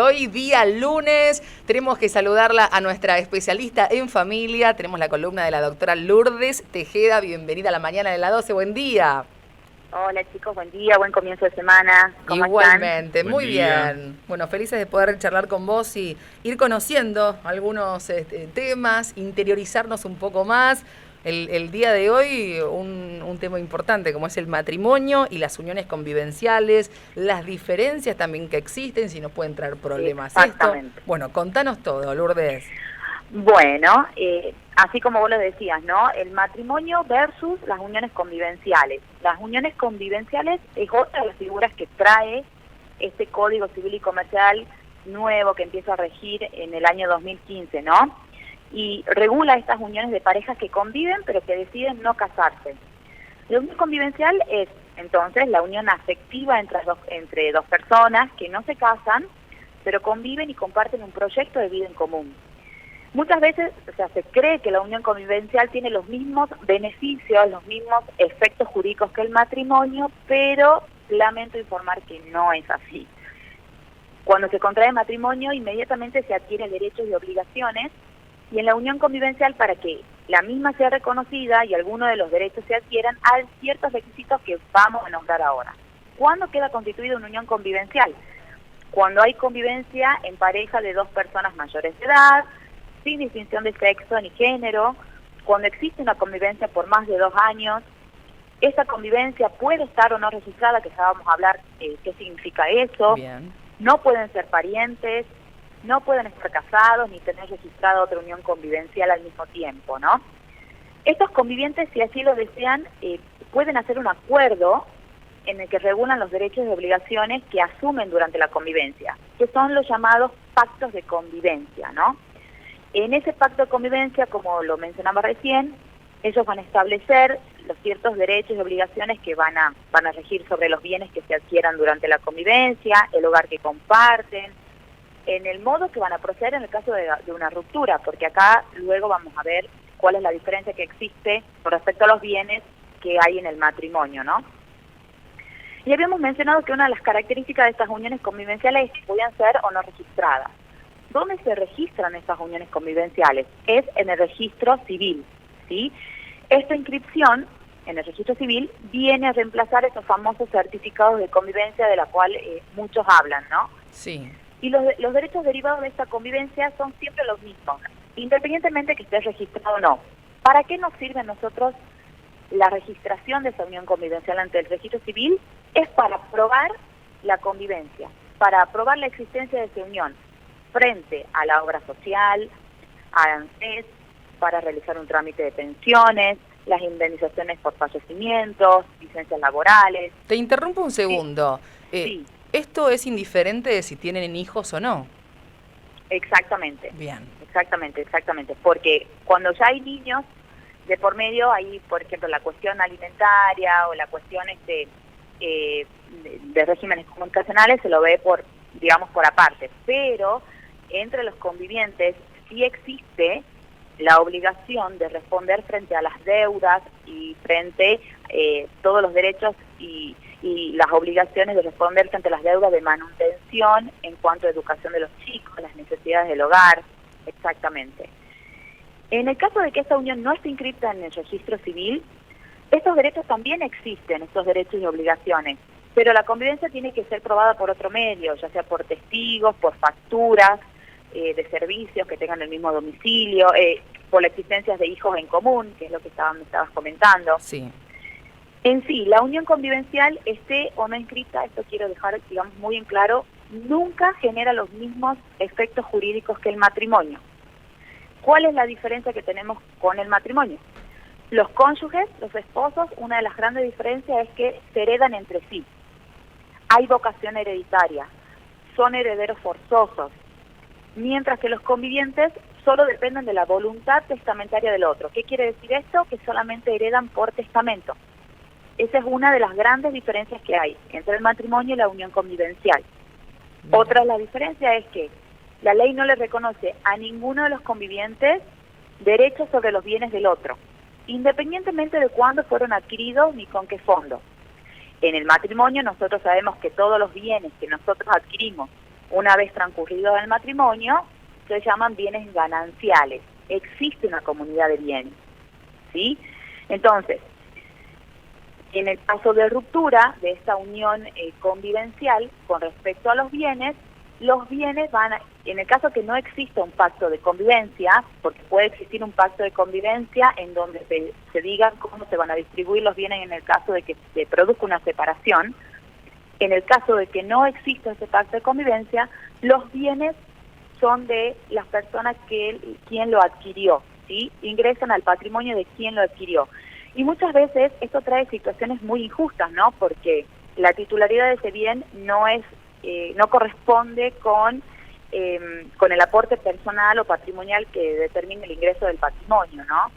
Hoy día lunes tenemos que saludarla a nuestra especialista en familia. Tenemos la columna de la doctora Lourdes Tejeda. Bienvenida a la mañana de la 12. Buen día. Hola chicos, buen día, buen comienzo de semana. ¿Cómo están? Igualmente, Buen muy día. bien. Bueno, felices de poder charlar con vos y ir conociendo algunos temas, interiorizarnos un poco más. El día de hoy un tema importante como es el matrimonio y las uniones convivenciales, las diferencias también que existen, si nos pueden traer problemas esto. Exactamente. Bueno, contanos todo, Lourdes. Bueno, así como vos lo decías, ¿no? El matrimonio versus las uniones convivenciales. Las uniones convivenciales es otra de las figuras que trae este Código Civil y Comercial nuevo que empieza a regir en el año 2015, ¿no? Y regula estas uniones de parejas que conviven pero que deciden no casarse. La unión convivencial es, entonces, la unión afectiva entre dos personas que no se casan, pero conviven y comparten un proyecto de vida en común. Muchas veces, se cree que la unión convivencial tiene los mismos beneficios, los mismos efectos jurídicos que el matrimonio, pero lamento informar que no es así. Cuando se contrae matrimonio, inmediatamente se adquieren derechos y obligaciones, y en la unión convivencial, para que la misma sea reconocida y algunos de los derechos se adquieran, hay ciertos requisitos que vamos a nombrar ahora. ¿Cuándo queda constituida una unión convivencial? Cuando hay convivencia en pareja de dos personas mayores de edad, sin distinción de sexo ni género, cuando existe una convivencia por más de 2 años. Esa convivencia puede estar o no registrada, que ya vamos a hablar qué significa eso. Bien. No pueden ser parientes, no pueden estar casados ni tener registrada otra unión convivencial al mismo tiempo, ¿no? Estos convivientes, si así lo desean, pueden hacer un acuerdo en el que regulan los derechos y obligaciones que asumen durante la convivencia, que son los llamados pactos de convivencia, ¿no? En ese pacto de convivencia, como lo mencionaba recién, ellos van a establecer los ciertos derechos y obligaciones que van a regir sobre los bienes que se adquieran durante la convivencia, el hogar que comparten, en el modo que van a proceder en el caso de una ruptura, porque acá luego vamos a ver cuál es la diferencia que existe con respecto a los bienes que hay en el matrimonio, ¿no? Y habíamos mencionado que una de las características de estas uniones convivenciales es que podían ser o no registradas. ¿Dónde se registran estas uniones convivenciales? Es en el registro civil, ¿sí? Esta inscripción en el registro civil viene a reemplazar esos famosos certificados de convivencia de la cual muchos hablan, ¿no? Sí. Y los derechos derivados de esta convivencia son siempre los mismos, independientemente que esté registrado o no. ¿Para qué nos sirve a nosotros la registración de esa unión convivencial ante el registro civil? Es para probar la convivencia, para probar la existencia de esa unión frente a la obra social, a ANSES, para realizar un trámite de pensiones, las indemnizaciones por fallecimientos, licencias laborales. Te interrumpo un segundo. Sí, ¿Esto es indiferente de si tienen hijos o no? exactamente. Bien. Exactamente. Porque cuando ya hay niños de por medio, hay, por ejemplo, la cuestión alimentaria o la cuestión de regímenes comunicacionales, se lo ve por aparte. Pero entre los convivientes sí existe la obligación de responder frente a las deudas y frente todos los derechos y las obligaciones de responder frente a las deudas de manutención en cuanto a educación de los chicos, las necesidades del hogar, exactamente. En el caso de que esta unión no esté inscrita en el registro civil, estos derechos también existen, estos derechos y obligaciones, pero la convivencia tiene que ser probada por otro medio, ya sea por testigos, por facturas de servicios que tengan el mismo domicilio, por la existencia de hijos en común, que es lo que me estabas comentando. Sí. En sí, la unión convivencial, esté o no inscrita, esto quiero dejar, muy en claro, nunca genera los mismos efectos jurídicos que el matrimonio. ¿Cuál es la diferencia que tenemos con el matrimonio? Los cónyuges, los esposos, una de las grandes diferencias es que se heredan entre sí. Hay vocación hereditaria, son herederos forzosos, mientras que los convivientes solo dependen de la voluntad testamentaria del otro. ¿Qué quiere decir esto? Que solamente heredan por testamento. Esa es una de las grandes diferencias que hay entre el matrimonio y la unión convivencial. Otra de las diferencias es que la ley no le reconoce a ninguno de los convivientes derechos sobre los bienes del otro, independientemente de cuándo fueron adquiridos ni con qué fondo. En el matrimonio nosotros sabemos que todos los bienes que nosotros adquirimos Una vez transcurrido el matrimonio, se llaman bienes gananciales. Existe una comunidad de bienes, ¿sí? Entonces, en el caso de ruptura de esta unión convivencial con respecto a los bienes van a, en el caso que no exista un pacto de convivencia, porque puede existir un pacto de convivencia en donde se diga cómo se van a distribuir los bienes en el caso de que se produzca una separación. En el caso de que no exista ese pacto de convivencia, los bienes son de las personas quien lo adquirió, ¿sí? Ingresan al patrimonio de quien lo adquirió. Y muchas veces esto trae situaciones muy injustas, ¿no? Porque la titularidad de ese bien no corresponde con el aporte personal o patrimonial que determine el ingreso del patrimonio, ¿no?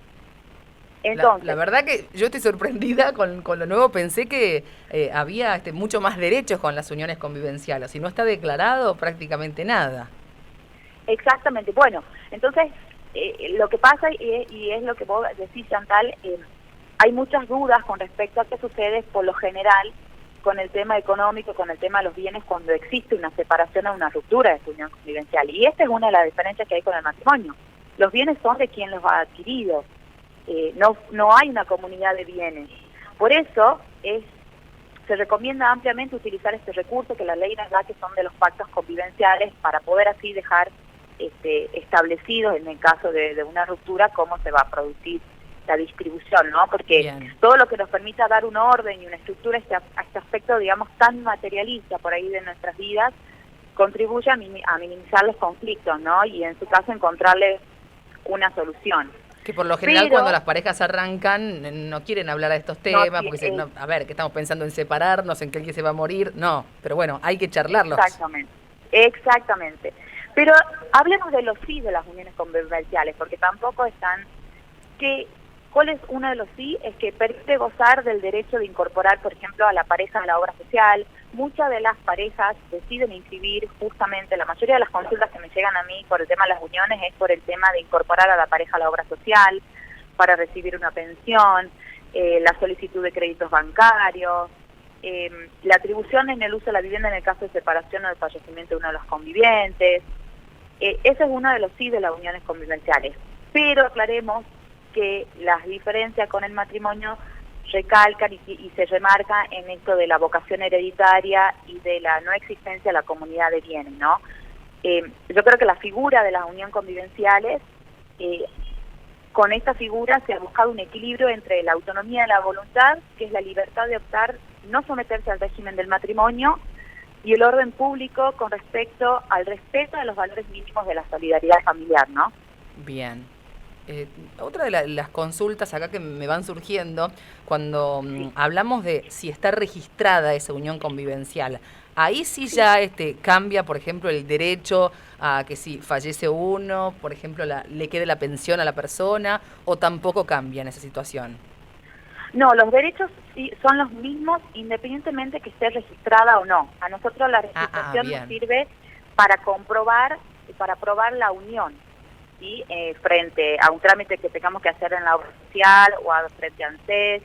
Entonces, La verdad que yo estoy sorprendida con lo nuevo. Pensé que había mucho más derechos con las uniones convivenciales. Si no está declarado, prácticamente nada. exactamente. Bueno, entonces, lo que pasa, y es lo que vos decís, Chantal, hay muchas dudas con respecto a qué sucede por lo general con el tema económico, con el tema de los bienes cuando existe una separación o una ruptura de esta unión convivencial. Y esta es una de las diferencias que hay con el matrimonio. Los bienes son de quien los ha adquirido. No hay una comunidad de bienes. Por eso se recomienda ampliamente utilizar este recurso que la ley nos da, que son de los pactos convivenciales, para poder así dejar establecidos en el caso de una ruptura cómo se va a producir la distribución, ¿no? Porque Bien. todo lo que nos permita dar un orden y una estructura a este aspecto, digamos, tan materialista por ahí de nuestras vidas, contribuye a minimizar los conflictos, ¿no? Y en su caso encontrarle una solución. Que por lo general Pero cuando las parejas arrancan no quieren hablar de estos temas, porque dicen, no, a ver, que estamos pensando en separarnos, en que alguien se va a morir. No, pero bueno, hay que charlarlos. Exactamente. Pero hablemos de los sí de las uniones convivenciales, porque tampoco están... ¿Cuál es uno de los sí? Es que permite gozar del derecho de incorporar, por ejemplo, a la pareja a la obra social. Muchas de las parejas deciden inscribir justamente, la mayoría de las consultas que me llegan a mí por el tema de las uniones es por el tema de incorporar a la pareja a la obra social, para recibir una pensión, la solicitud de créditos bancarios, la atribución en el uso de la vivienda en el caso de separación o de fallecimiento de uno de los convivientes. Ese es uno de los sí de las uniones convivenciales. Pero aclaremos que las diferencias con el matrimonio recalcan y se remarca en esto de la vocación hereditaria y de la no existencia de la comunidad de bienes, ¿no? Yo creo que la figura de las uniones convivenciales, con esta figura se ha buscado un equilibrio entre la autonomía de la voluntad, que es la libertad de optar, no someterse al régimen del matrimonio, y el orden público con respecto al respeto de los valores mínimos de la solidaridad familiar, ¿no? Bien. Otra de las consultas acá que me van surgiendo, cuando hablamos de si está registrada esa unión convivencial, ahí sí ya cambia, por ejemplo, el derecho a que si fallece uno, por ejemplo, le quede la pensión a la persona, o tampoco cambia en esa situación. No, los derechos sí son los mismos independientemente que esté registrada o no. A nosotros la registración nos sirve para comprobar y para probar la unión, ¿sí? Frente a un trámite que tengamos que hacer en la obra social o frente a ANSES.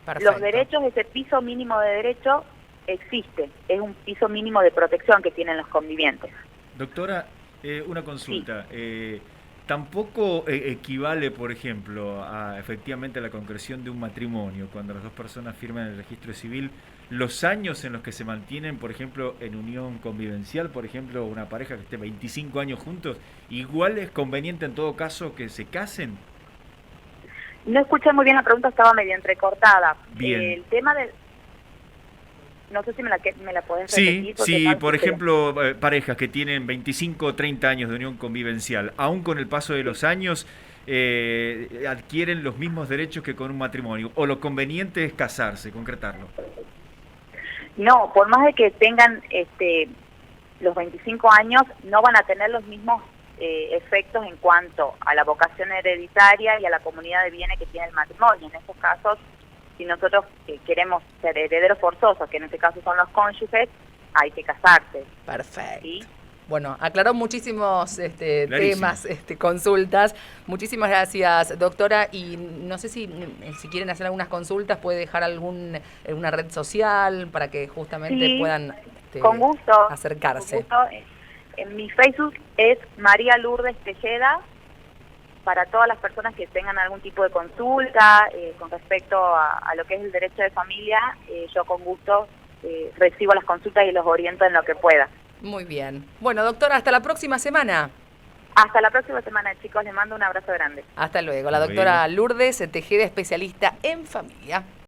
Perfecto. Los derechos, ese piso mínimo de derecho existe, es un piso mínimo de protección que tienen los convivientes. Doctora, una consulta. Sí. Tampoco equivale, por ejemplo, efectivamente a la concreción de un matrimonio, cuando las dos personas firman el registro civil, los años en los que se mantienen, por ejemplo, en unión convivencial, por ejemplo, una pareja que esté 25 años juntos, igual es conveniente en todo caso que se casen. No escuché muy bien la pregunta, estaba medio entrecortada. Bien. El tema del... No sé si me la podés repetir. Sí, por ejemplo, parejas que tienen 25 o 30 años de unión convivencial, aún con el paso de los años, adquieren los mismos derechos que con un matrimonio, o lo conveniente es casarse, concretarlo. No, por más de que tengan los 25 años, no van a tener los mismos efectos en cuanto a la vocación hereditaria y a la comunidad de bienes que tiene el matrimonio. En estos casos, si nosotros queremos ser herederos forzosos, que en este caso son los cónyuges, hay que casarse. Perfecto. ¿Sí? Bueno, aclaró muchísimos Clarísimo. temas, consultas. Muchísimas gracias, doctora. Y no sé si quieren hacer algunas consultas, puede dejar alguna red social para que justamente Sí, puedan con gusto. acercarse. Con gusto. En mi Facebook es María Lourdes Tejeda. Para todas las personas que tengan algún tipo de consulta con respecto a lo que es el derecho de familia, yo con gusto recibo las consultas y los oriento en lo que pueda. Muy bien. Bueno, doctora, hasta la próxima semana. Hasta la próxima semana, chicos. Les mando un abrazo grande. Hasta luego. La Hasta doctora luego. Lourdes Tejeda, especialista en familia.